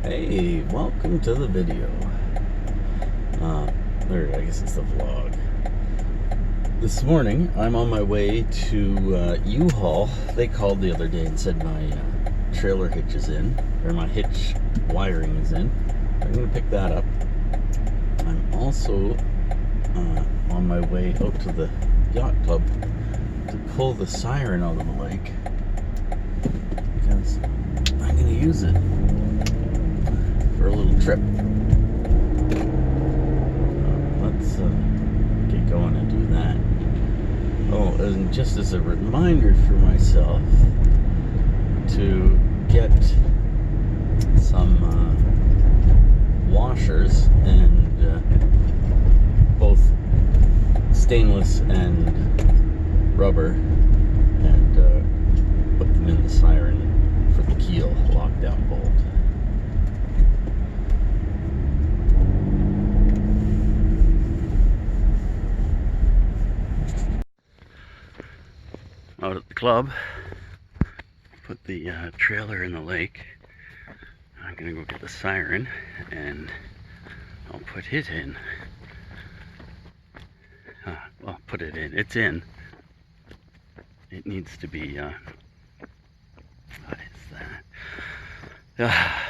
Hey, welcome to the video. Or I guess it's the vlog. This morning, I'm on my way to U-Haul. They called the other day and said my trailer hitch is in, or my hitch wiring is in. I'm going to pick that up. I'm also on my way out to the yacht club to pull the Siren out of the lake because I'm going to use it for a little trip. Let's get going and do that. Oh, and just as a reminder for myself to get some washers and both stainless and rubber, and put them in the Siren for the keel lockdown bolt. Out at the club, put the trailer in the lake. I'm gonna go get the Siren and I'll put it in. Well, put it in. It's in. It needs to be, what is that?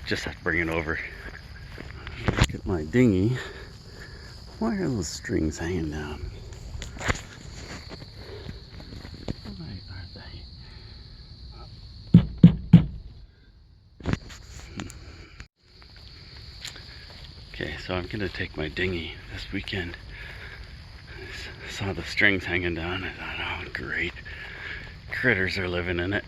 Just have to bring it over. Look at my dinghy. Why are those strings hanging down? Why are they? Okay, so I'm gonna take my dinghy this weekend. I saw the strings hanging down. I thought, oh, great. Critters are living in it.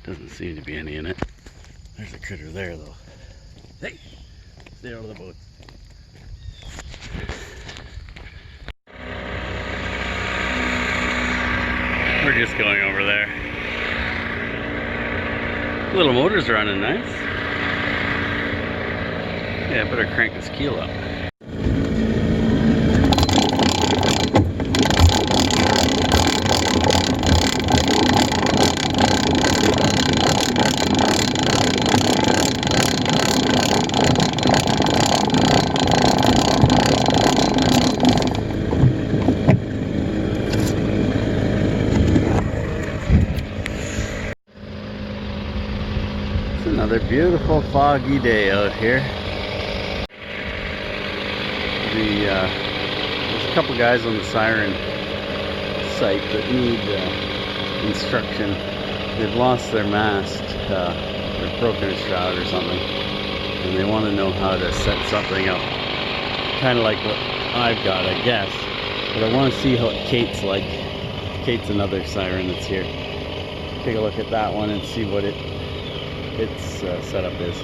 Doesn't seem to be any in it. There's a critter there, though. Hey! Stay out of the boat. We're just going over there. Little motor's running nice. Yeah, I better crank this keel up. Another beautiful foggy day out here. There's a couple guys on the Siren site that need instruction. They've lost their mast, they've broken a shroud or something, and they want to know how to set something up, kind of like what I've got, I guess. But I want to see how Kate's like. Kate's another Siren that's here. Take a look at that one and see what its setup is.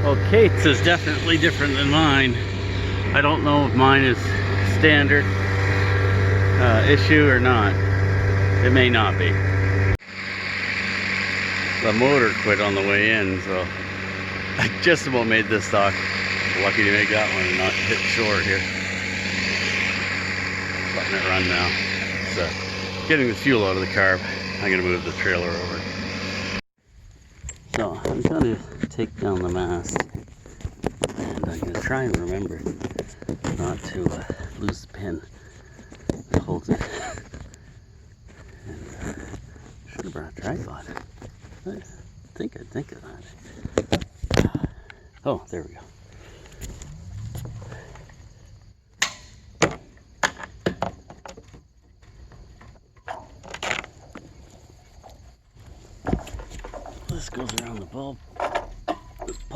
Well, Kate's is definitely different than mine. I don't know if mine is standard issue or not. It may not be. The motor quit on the way in, so I just about made this dock. Lucky to make that one and not hit shore here. Letting it run now. So, getting the fuel out of the carb. I'm gonna move the trailer over. So I'm going to take down the mast, and I'm going to try and remember not to lose the pin that holds it. And should have brought a tripod. I think I'd think of that. Oh, there we go.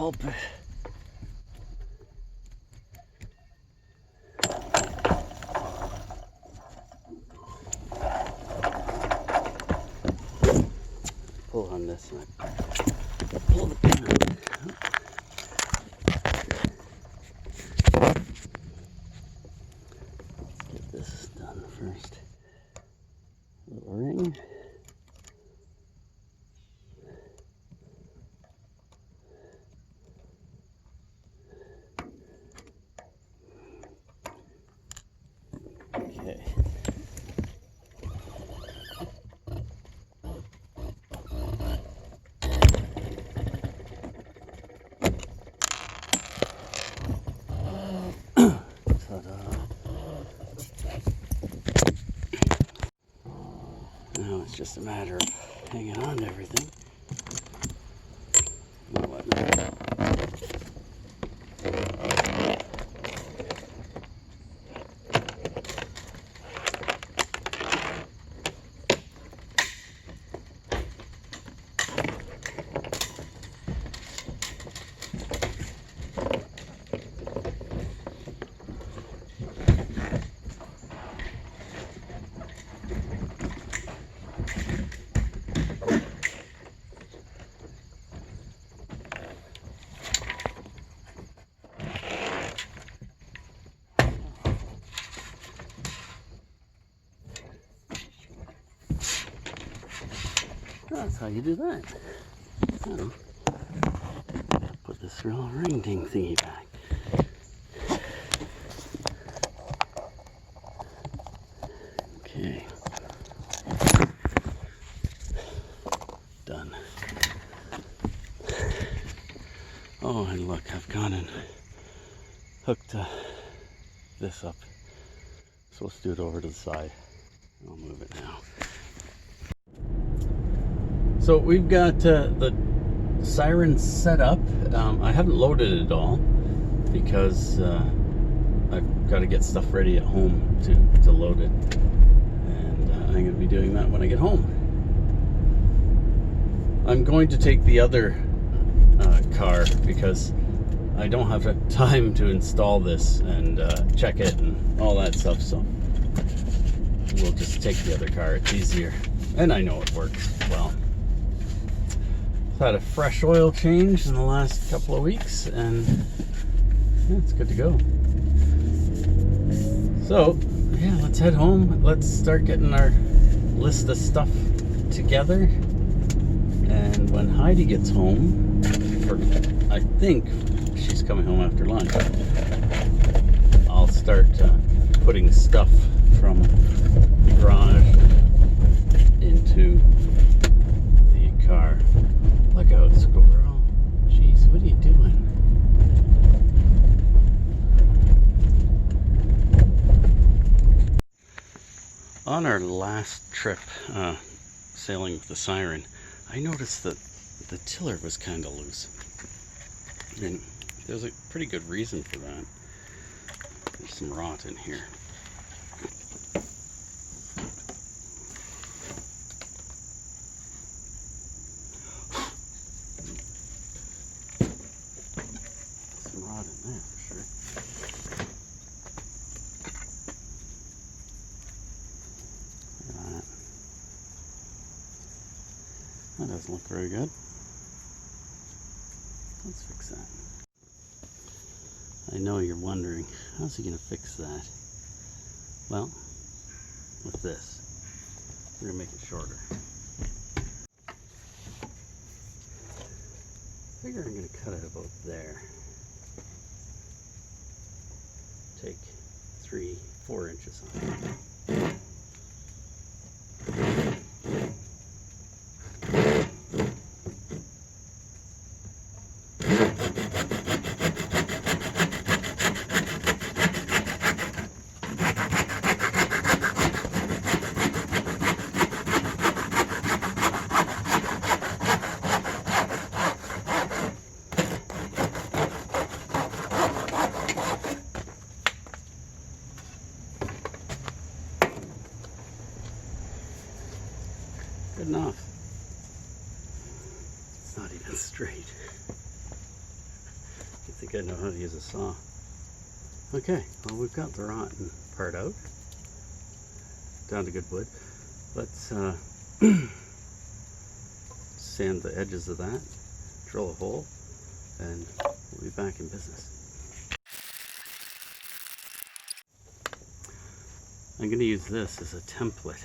help. Pull on this one. Pull the pin out. Let's get this done first. Little ring. Okay. Now it's just a matter of hanging on to everything. That's how you do that. So, put this little ring ding thingy back. Okay. Done. Oh, and look, I've gone and hooked this up. So let's do it over to the side. I'll move it now. So we've got the Siren set up. I haven't loaded it all because I've got to get stuff ready at home to load it. And I'm going to be doing that when I get home. I'm going to take the other car because I don't have time to install this and check it and all that stuff. So we'll just take the other car. It's easier. And I know it works well. Had a fresh oil change in the last couple of weeks, and yeah, it's good to go. So yeah, let's head home. Let's start getting our list of stuff together, and when Heidi gets home, I think she's coming home after lunch, I'll start putting stuff from the garage into the car. Look out, squirrel. Jeez, what are you doing? On our last trip sailing with the Siren, I noticed that the tiller was kind of loose. And there's a pretty good reason for that. There's some rot in here. That doesn't look very good. Let's fix that. I know you're wondering, how's he going to fix that? Well, with this. We're going to make it shorter. I figure I'm going to cut it about there. Take 3-4 inches off. Good enough. It's not even straight. think I know how to use a saw. Okay, well, we've got the rotten part out, down to good wood. Let's sand the edges of that, drill a hole, and we'll be back in business. I'm going to use this as a template.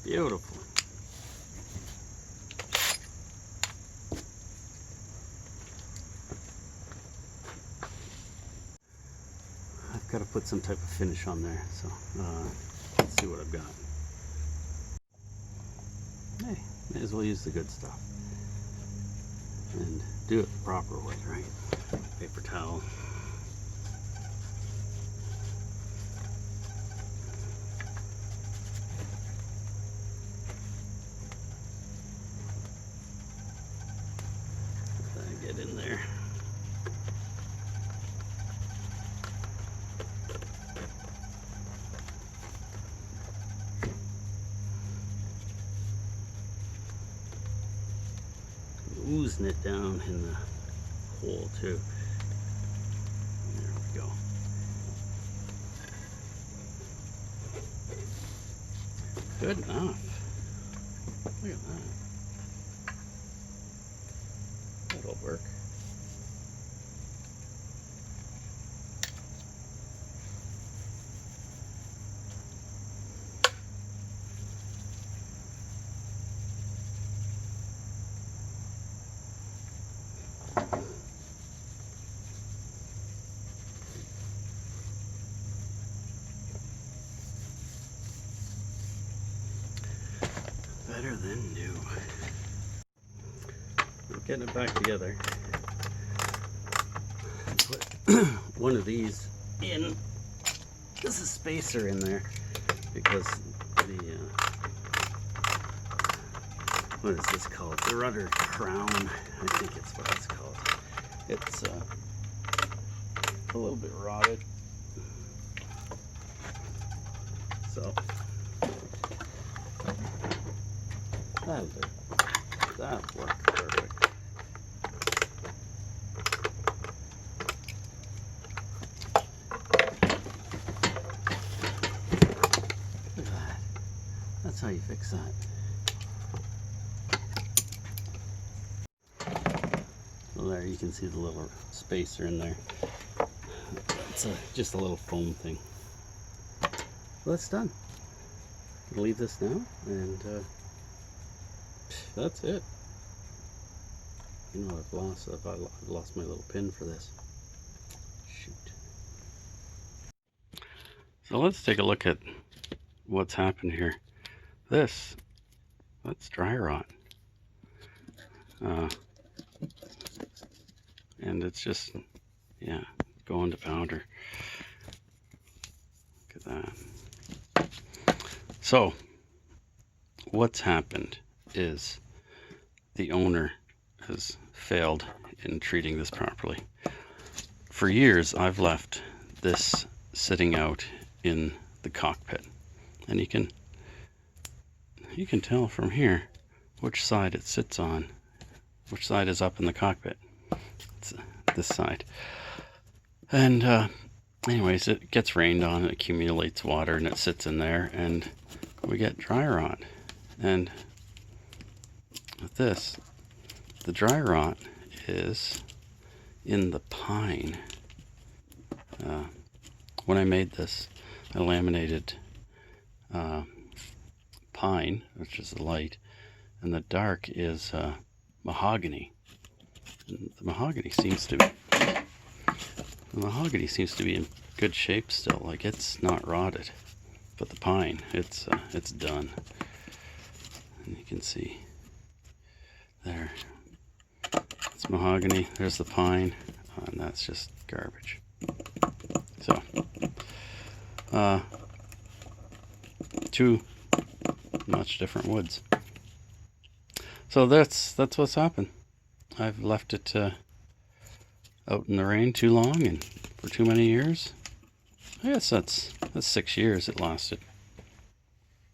Beautiful. I've got to put some type of finish on there, so let's see what I've got. Hey, may as well use the good stuff and do it the proper way, right? Paper towel. Get in there. Oozing it down in the hole too. There we go. Good enough. Look at that. That'll work. Better than new. I'm getting it back together. Put one of these in. There's a spacer in there because the what is this called? The rudder crown, I think it's what it's called. It's a little bit rotted, so that'll do. That'll work perfect. Look at that. That's how you fix that. Well, there you can see the little spacer in there. It's just a little foam thing. Well, that's done. I'm gonna leave this now, and that's it. You know, I've lost my little pin for this. Shoot. So let's take a look at what's happened here. That's dry rot. And it's just, yeah, going to powder. Look at that. So, what's happened is the owner has failed in treating this properly. For years, I've left this sitting out in the cockpit, and you can tell from here which side it sits on, which side is up in the cockpit. It's this side. And anyways, it gets rained on, it accumulates water, and it sits in there, and we get dry rot. And with this, the dry rot is in the pine. When I made this, I laminated pine, which is the light, and the dark is mahogany. And the mahogany seems to be in good shape still. Like, it's not rotted, but the pine, it's done. And you can see there. It's mahogany, there's the pine, and that's just garbage. So, two much different woods. So that's what's happened. I've left it out in the rain too long and for too many years. I guess that's 6 years it lasted.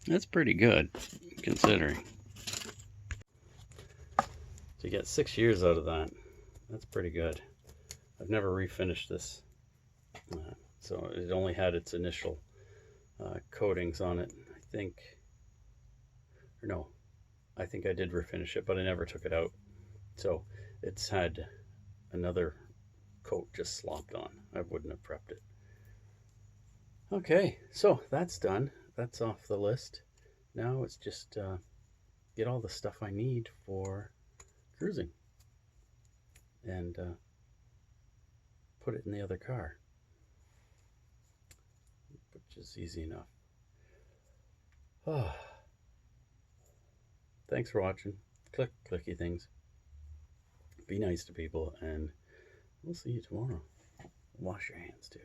That's pretty good, considering. To get 6 years out of that, that's pretty good. I've never refinished this. So it only had its initial coatings on it, I think. Or no, I think I did refinish it, but I never took it out. So it's had another coat just slopped on. I wouldn't have prepped it. Okay, so that's done. That's off the list. Now it's just get all the stuff I need for cruising and put it in the other car, which is easy enough. Oh. Thanks for watching. Click clicky things. Be nice to people, and we'll see you tomorrow. Wash your hands too.